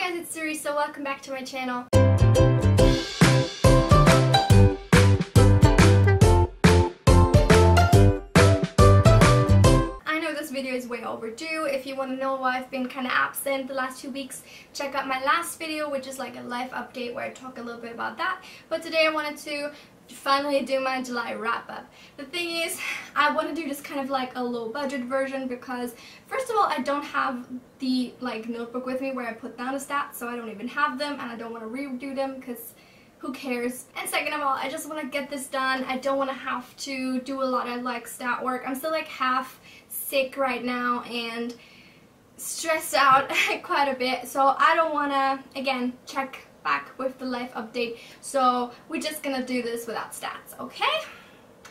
Hi guys, it's Teresa. Welcome back to my channel. I know this video is way overdue. If you want to know why I've been kind of absent the last 2 weeks, check out my last video, which is like a life update where I talk a little bit about that. But today I wanted to finally do my July wrap up. The thing is, I want to do this kind of like a low budget version because first of all, I don't have the like notebook with me where I put down the stats, so I don't even have them and I don't want to redo them because who cares. And second of all, I just want to get this done. I don't want to have to do a lot of like stat work. I'm still like half sick right now and stressed out quite a bit, so I don't want to again check back with the life update, so we're just gonna do this without stats, okay?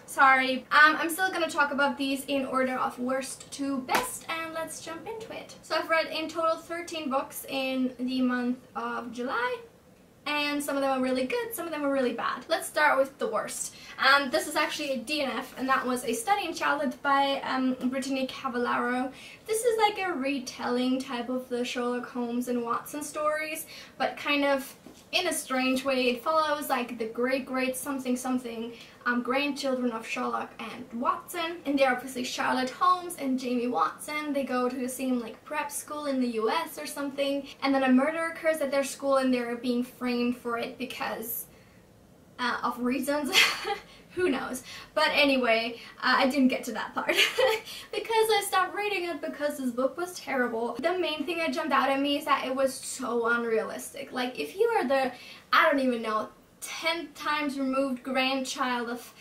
Sorry. I'm still gonna talk about these in order of worst to best, and let's jump into it. So I've read in total 13 books in the month of July, and some of them are really good, some of them are really bad. Let's start with the worst. This is actually a DNF, and that was A Study in Childhood by Brittany Cavallaro. This is like a retelling type of the Sherlock Holmes and Watson stories, but kind of in a strange way. It follows like the great something grandchildren of Sherlock and Watson, and they're obviously Sherlock Holmes and Jamie Watson. They go to the same like prep school in the US or something, and then a murder occurs at their school and they're being framed for it because of reasons. Who knows? But anyway, I didn't get to that part because I stopped reading it because this book was terrible. The main thing that jumped out at me is that it was so unrealistic. Like, if you are the, I don't even know, 10 times removed grandchild of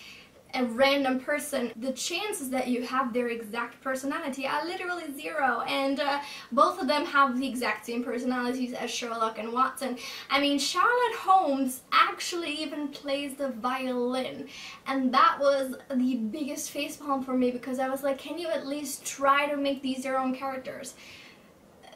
a random person, the chances that you have their exact personality are literally zero, and both of them have the exact same personalities as Sherlock and Watson. I mean, Sherlock Holmes actually even plays the violin, and that was the biggest facepalm for me because I was like, can you at least try to make these your own characters?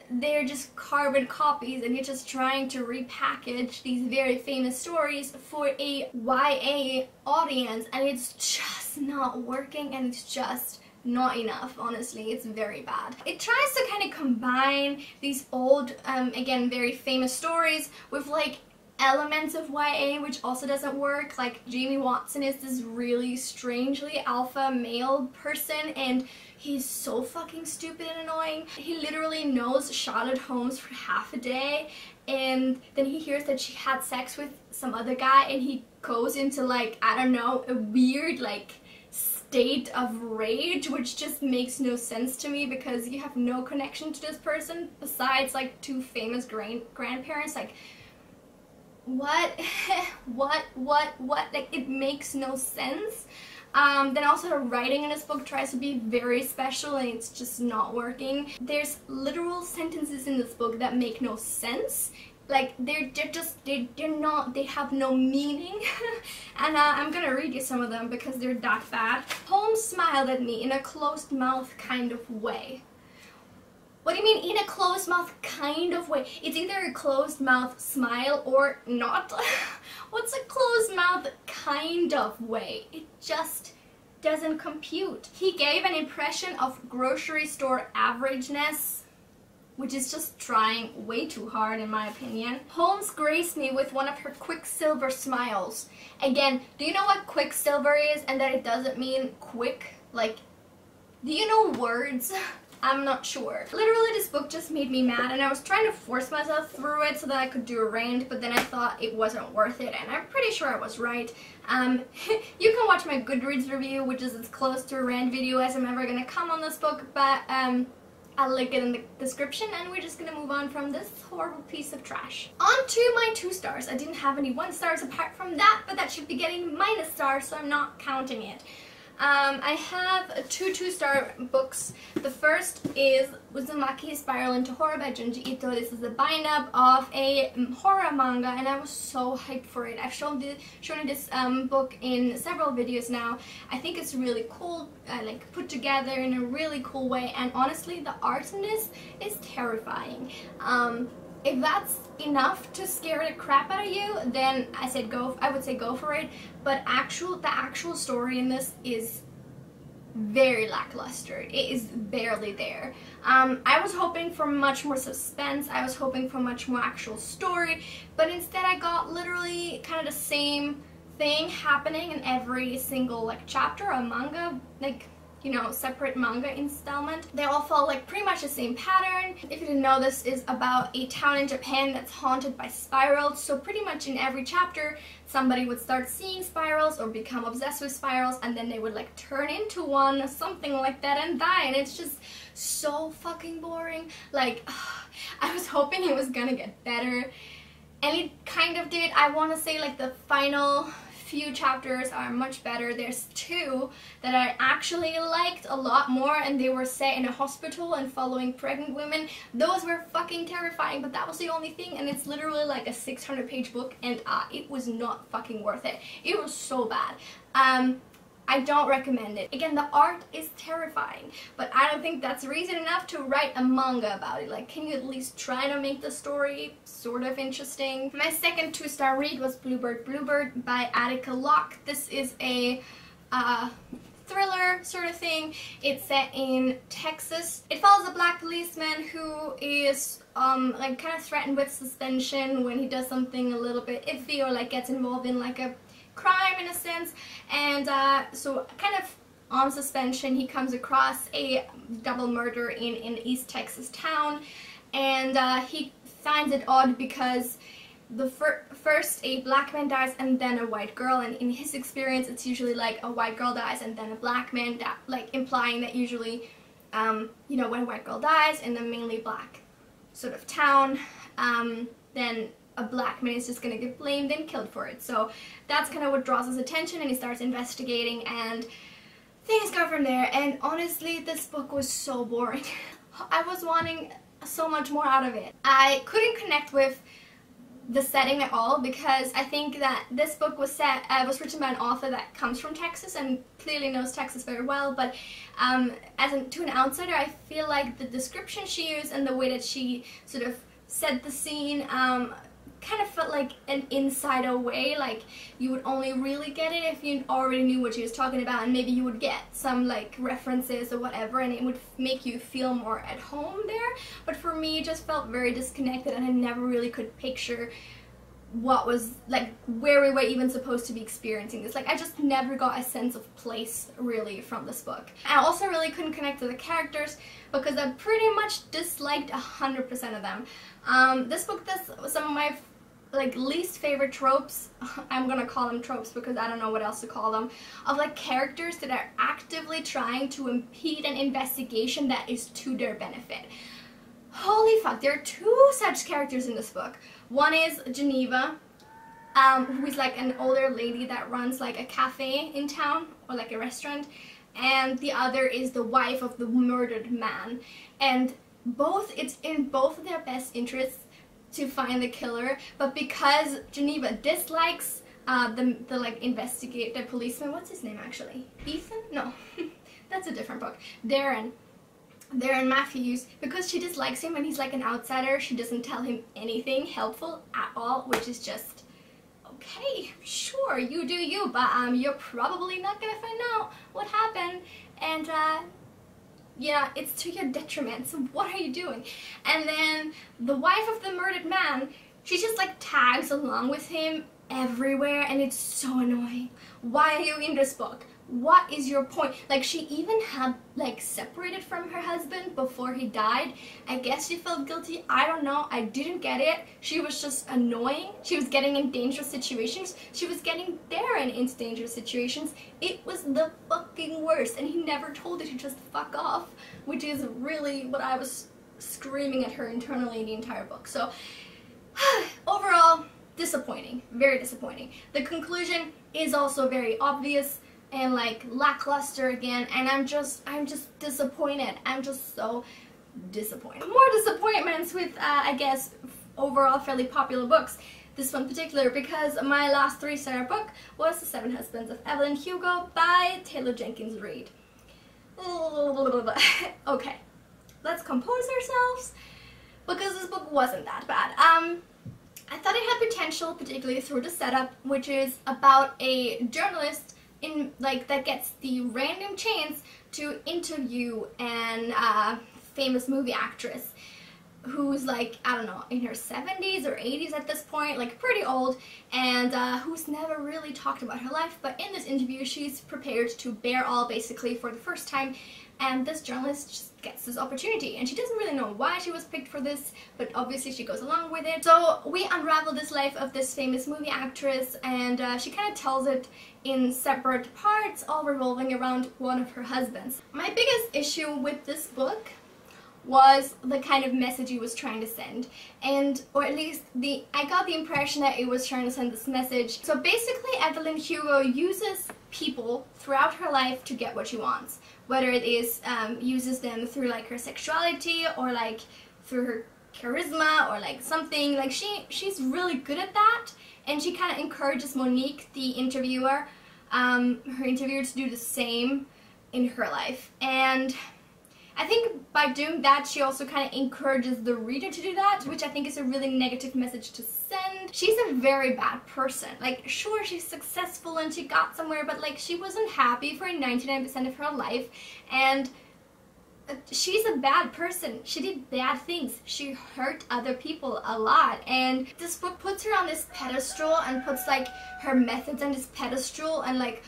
They're just carbon copies, and you're just trying to repackage these very famous stories for a YA audience, and it's just not working, and it's just not enough. Honestly, it's very bad. It tries to kind of combine these old, again, very famous stories with like elements of YA, which also doesn't work. Like, Jamie Watson is this really strangely alpha male person, and he's so fucking stupid and annoying. He literally knows Sherlock Holmes for half a day, and then he hears that she had sex with some other guy, and he goes into like, I don't know, a weird like state of rage, which just makes no sense to me because you have no connection to this person besides like two famous grandparents. Like, what? Like, it makes no sense. Then also the writing in this book tries to be very special, and it's just not working. There's literal sentences in this book that make no sense. Like, they have no meaning. And I'm gonna read you some of them because they're that bad. Holmes smiled at me in a closed mouth kind of way. What do you mean, in a closed mouth kind of way? It's either a closed mouth smile or not. What's a closed mouth kind of way? It just doesn't compute. He gave an impression of grocery store averageness, which is just trying way too hard in my opinion. Holmes graced me with one of her quicksilver smiles. Again, do you know what quicksilver is and that it doesn't mean quick? Like, do you know words? I'm not sure. Literally, this book just made me mad, and I was trying to force myself through it so that I could do a rant, but then I thought it wasn't worth it, and I'm pretty sure I was right. You can watch my Goodreads review, which is as close to a rant video as I'm ever gonna come on this book, but I'll link it in the description, and we're just gonna move on from this horrible piece of trash. On to my 2 stars. I didn't have any 1 stars apart from that, but that should be getting -1 stars, so I'm not counting it. I have 2 2-star books. The first is Uzumaki's Spiral into Horror by Junji Ito. This is a bind-up of a horror manga, and I was so hyped for it. I've shown this book in several videos now. I think it's really cool, like put together in a really cool way, and honestly, the art in this is terrifying. If that's enough to scare the crap out of you, then I would say go for it. But the actual story in this is very lackluster. It is barely there. I was hoping for much more suspense. I was hoping for much more actual story, but instead I got literally kind of the same thing happening in every single like chapter, a manga, like, you know, separate manga installment. They all follow like pretty much the same pattern. If you didn't know, this is about a town in Japan that's haunted by spirals. So pretty much in every chapter, somebody would start seeing spirals or become obsessed with spirals, and then they would like turn into one or something like that and die. And it's just so fucking boring. Like, I was hoping it was gonna get better, and it kind of did. I want to say like the final few chapters are much better. There's two that I actually liked a lot more, and they were set in a hospital and following pregnant women. Those were fucking terrifying, but that was the only thing, and it's literally like a 600-page book, and it was not fucking worth it. It was so bad. I don't recommend it. Again, the art is terrifying, but I don't think that's reason enough to write a manga about it. Like, can you at least try to make the story sort of interesting? My second 2-star read was Bluebird by Attica Locke. This is a thriller sort of thing. It's set in Texas. It follows a black policeman who is like kind of threatened with suspension when he does something a little bit iffy or like gets involved in like a crime in a sense, and so kind of on suspension he comes across a double murder in an East Texas town, and he finds it odd because the first a black man dies and then a white girl, and in his experience it's usually like a white girl dies and then a black man dies, like implying that usually you know, when a white girl dies in a mainly black sort of town, then a black man is just gonna get blamed and killed for it. So that's kind of what draws his attention, and he starts investigating, and things go from there. And honestly, this book was so boring. I was wanting so much more out of it. I couldn't connect with the setting at all, because I think that this book was written by an author that comes from Texas and clearly knows Texas very well, but to an outsider, I feel like the description she used and the way that she sort of set the scene kind of felt like an insider way. Like, you would only really get it if you already knew what she was talking about, and maybe you would get some like references or whatever, and it would make you feel more at home there. But for me, it just felt very disconnected, and I never really could picture what was like, where we were even supposed to be experiencing this. Like, I just never got a sense of place really from this book. I also really couldn't connect to the characters because I pretty much disliked 100% of them. This book does some of my like least favorite tropes, I'm gonna call them tropes because I don't know what else to call them, of like characters that are actively trying to impede an investigation that is to their benefit. Holy fuck, there are two such characters in this book. One is Geneva, who is like an older lady that runs like a cafe in town, or like a restaurant, and the other is the wife of the murdered man. And it's in both of their best interests to find the killer, but because Geneva dislikes the like the policeman, what's his name actually? Ethan? No, that's a different book. Darren Matthews, because she dislikes him and he's like an outsider, she doesn't tell him anything helpful at all, which is just okay, sure, you do you, but you're probably not gonna find out what happened, and yeah, it's to your detriment, so what are you doing? And then the wife of the murdered man, she just like tags along with him everywhere, and it's so annoying. Why are you in this book? What is your point? Like, she even had like separated from her husband before he died. I guess she felt guilty. I don't know. I didn't get it. She was just annoying. She was getting in dangerous situations. She was getting Darren into dangerous situations. It was the fucking worst, and he never told her to just fuck off, which is really what I was screaming at her internally in the entire book. So overall, disappointing. Very disappointing. The conclusion is also very obvious and like lackluster again, and I'm just disappointed. I'm just so disappointed. More disappointments with I guess overall fairly popular books. This one in particular, because my last 3-star book was The 7 Husbands of Evelyn Hugo by Taylor Jenkins Reid. Okay, let's compose ourselves, because this book wasn't that bad. I thought it had potential, particularly through the setup, which is about a journalist in like that gets the random chance to interview an famous movie actress who's like, I don't know, in her 70s or 80s at this point, like pretty old, and who's never really talked about her life. But in this interview, she's prepared to bare all basically for the first time, and this journalist just gets this opportunity, and she doesn't really know why she was picked for this, but obviously she goes along with it. So we unravel this life of this famous movie actress, and she kind of tells it in separate parts, all revolving around one of her husbands. My biggest issue with this book was the kind of message he was trying to send, and or at least I got the impression that it was trying to send this message. So basically Evelyn Hugo uses people throughout her life to get what she wants, whether it is uses them through like her sexuality or like through her charisma or like something. Like she's really good at that, and she kind of encourages Monique, the interviewer, her interviewer, to do the same in her life. And I think by doing that, she also kind of encourages the reader to do that, which I think is a really negative message to send. She's a very bad person. Like, sure, she's successful and she got somewhere, but like, she wasn't happy for 99% of her life, and she's a bad person. She did bad things. She hurt other people a lot, and this book puts her on this pedestal and puts like her methods on this pedestal, and like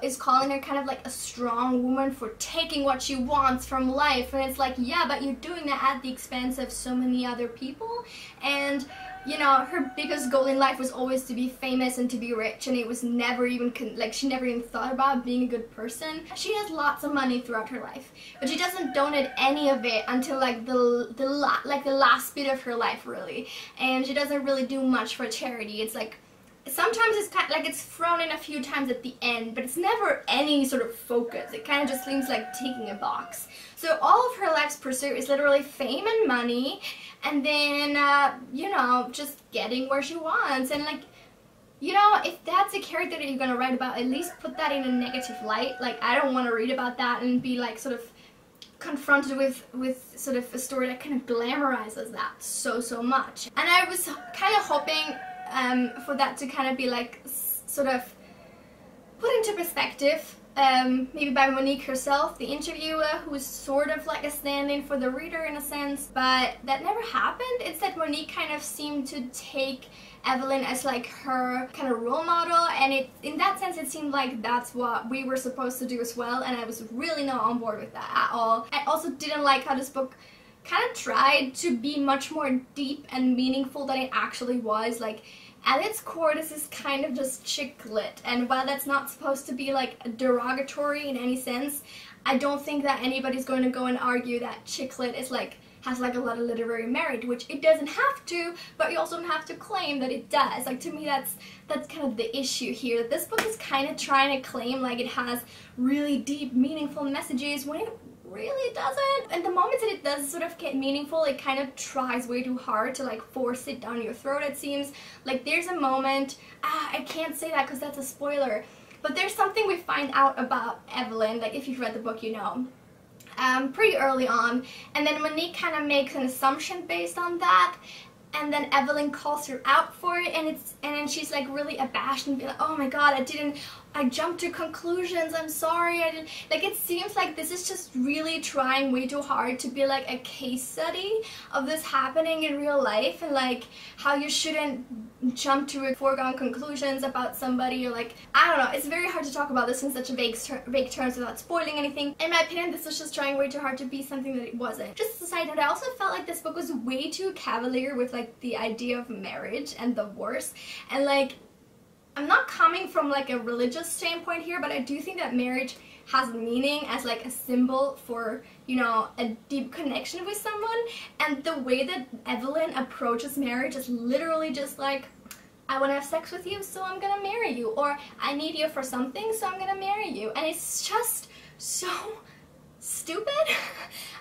is calling her kind of like a strong woman for taking what she wants from life. And it's like, yeah, but you're doing that at the expense of so many other people. And you know, her biggest goal in life was always to be famous and to be rich, and it was never even like she never even thought about being a good person. She has lots of money throughout her life, but she doesn't donate any of it until like the last bit of her life, really. And she doesn't really do much for charity. It's like sometimes it's kind of like it's thrown in a few times at the end, but it's never any sort of focus. It kind of just seems like ticking a box. So all of her life's pursuit is literally fame and money, and then you know, just getting where she wants. And like, you know, if that's a character that you're gonna write about, at least put that in a negative light. Like, I don't want to read about that and be like sort of confronted with sort of a story that kind of glamorizes that so much. And I was kind of hoping for that to kind of be like sort of put into perspective, maybe by Monique herself, the interviewer, who's sort of like a stand-in for the reader in a sense, but that never happened. Instead, Monique kind of seemed to take Evelyn as like her kind of role model, and in that sense it seemed like that's what we were supposed to do as well, and I was really not on board with that at all. I also didn't like how this book kind of tried to be much more deep and meaningful than it actually was. Like, at its core, this is kind of just chick lit, and while that's not supposed to be like derogatory in any sense, I don't think that anybody's going to go and argue that chick lit is like has like a lot of literary merit, which it doesn't have to, but you also don't have to claim that it does. Like, to me, that's kind of the issue here, that this book is kind of trying to claim like it has really deep, meaningful messages when it really doesn't. And the moments that it does sort of get meaningful, it kind of tries way too hard to like force it down your throat, it seems. Like, there's a moment, I can't say that because that's a spoiler, but there's something we find out about Evelyn, like if you've read the book, you know, pretty early on, and then Monique kind of makes an assumption based on that, and then Evelyn calls her out for it, and then she's like really abashed and be like, oh my god, I jumped to conclusions, I'm sorry, I didn't, like, it seems like this is just really trying way too hard to be like a case study of this happening in real life, and like how you shouldn't jump to foregone conclusions about somebody, or like, I don't know, it's very hard to talk about this in such a vague terms without spoiling anything. In my opinion, this was just trying way too hard to be something that it wasn't. Just as a side note, I also felt like this book was way too cavalier with like the idea of marriage and divorce, and like, I'm not coming from like a religious standpoint here, but I do think that marriage has meaning as like a symbol for, you know, a deep connection with someone. And the way that Evelyn approaches marriage is literally just like, I want to have sex with you, so I'm gonna marry you, or I need you for something, so I'm gonna marry you. And it's just so stupid.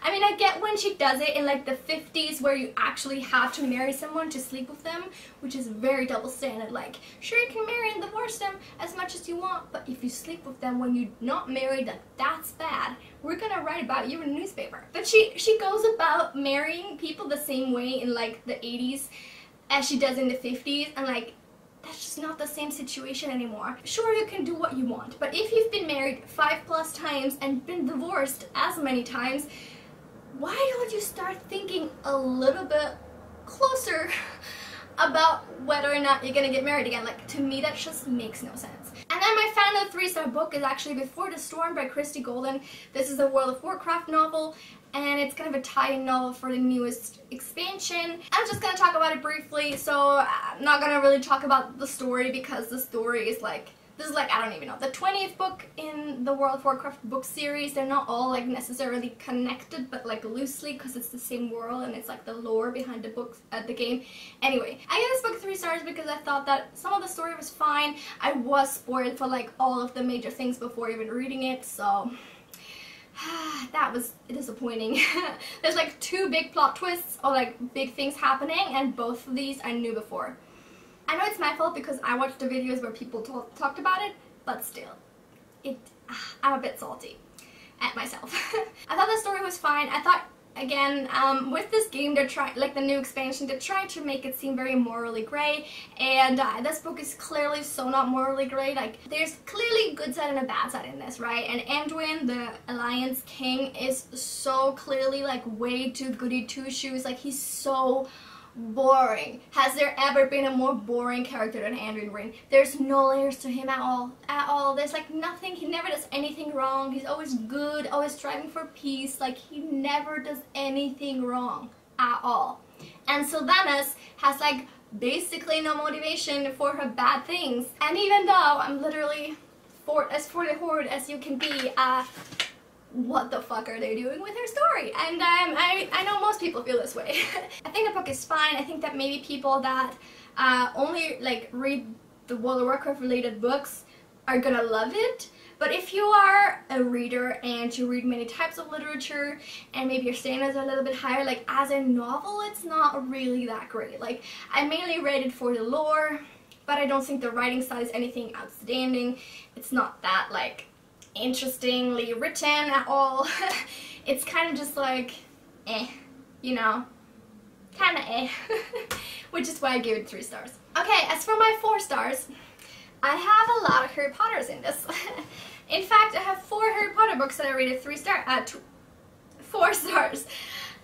I mean, I get when she does it in like the 50s, where you actually have to marry someone to sleep with them, which is very double standard. Like, sure, you can marry and divorce them as much as you want, but if you sleep with them when you're not married, like, that's bad. We're gonna write about you in a newspaper. But she goes about marrying people the same way in like the 80s as she does in the 50s, and like, that's just not the same situation anymore. Sure, you can do what you want, but if you've been married 5+ times and been divorced as many times, why don't you start thinking a little bit closer about whether or not you're gonna get married again? Like, to me, that just makes no sense. And then my final 3-star book is actually Before the Storm by Christy Golden. This is a World of Warcraft novel, and it's kind of a tie-in novel for the newest expansion. I'm just gonna talk about it briefly, so I'm not gonna really talk about the story because the story is like, this is like, I don't even know, the 20th book in the World of Warcraft book series. They're not all like necessarily connected, but like loosely, because it's the same world and it's like the lore behind the books at the game. Anyway, I gave this book 3 stars because I thought that some of the story was fine. I was spoiled for like all of the major things before even reading it, so that was disappointing. There's like 2 big plot twists or like big things happening, and both of these I knew before. I know it's my fault because I watched the videos where people talked about it, but still, I'm a bit salty at myself. I thought the story was fine. I thought, again, with this game, they're trying, like the new expansion, they're trying to make it seem very morally gray, and this book is clearly so not morally gray. Like, there's clearly a good side and a bad side in this, right? And Anduin, the Alliance King, is so clearly like way too goody two-shoes. Like, he's so boring. Has there ever been a more boring character than Anduin Wrynn? There's no layers to him at all. There's like nothing. He never does anything wrong. He's always good, always striving for peace. Like, he never does anything wrong at all. And Sylvanas has like basically no motivation for her bad things. And even though I'm literally as for the horde as you can be, what the fuck are they doing with her story? And I know most people feel this way. I think the book is fine. I think that maybe people that only like read the World of Warcraft related books are gonna love it. But if you are a reader and you read many types of literature and maybe your standards are a little bit higher, like as a novel, it's not really that great. Like, I mainly read it for the lore, but I don't think the writing style is anything outstanding. It's not that like interestingly written at all. It's kind of just like you know, kind of which is why I gave it 3 stars. Okay, as for my 4 stars, I have a lot of Harry Potters in this. In fact, I have 4 Harry Potter books that I rated 4 stars.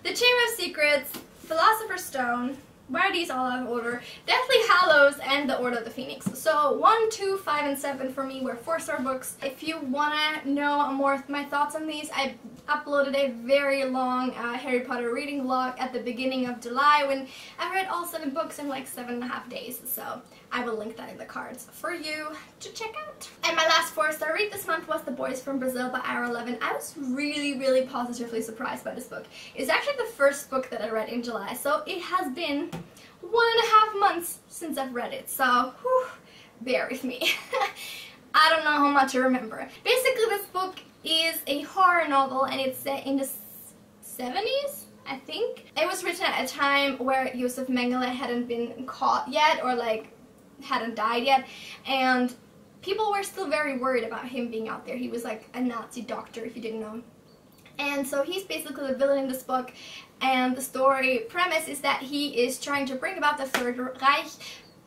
The Chamber of Secrets, Philosopher's Stone, why are these all out of order? Deathly Hallows, and The Order of the Phoenix. So 1, 2, 5, and 7 for me were 4-star books. If you wanna know more of my thoughts on these, I uploaded a very long Harry Potter reading vlog at the beginning of July when I read all 7 books in like 7.5 days. So I will link that in the cards for you to check out. And my last 4-star read this month was The Boys from Brazil by Ira Levin. I was really positively surprised by this book. It's actually the first book that I read in July, so it has been 1.5 months since I've read it, so whew, bear with me. I don't know how much I remember. Basically, this book is a horror novel, and it's set in the 70s, I think. It was written at a time where Josef Mengele hadn't been caught yet, or like hadn't died yet, and people were still very worried about him being out there. He was like a Nazi doctor, if you didn't know. And so he's basically the villain in this book, and the story premise is that he is trying to bring about the Third Reich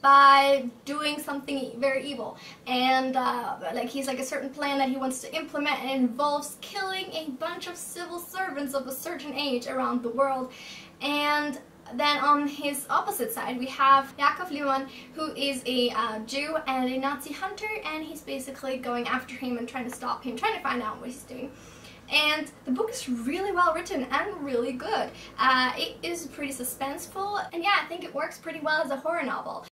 by doing something very evil. And like he's like a certain plan that he wants to implement, and it involves killing a bunch of civil servants of a certain age around the world. And then on his opposite side we have Jakob Lehmann, who is a Jew and a Nazi hunter, and he's basically going after him and trying to stop him, trying to find out what he's doing. And the book is really well written and really good. It is pretty suspenseful, and yeah, I think it works pretty well as a horror novel.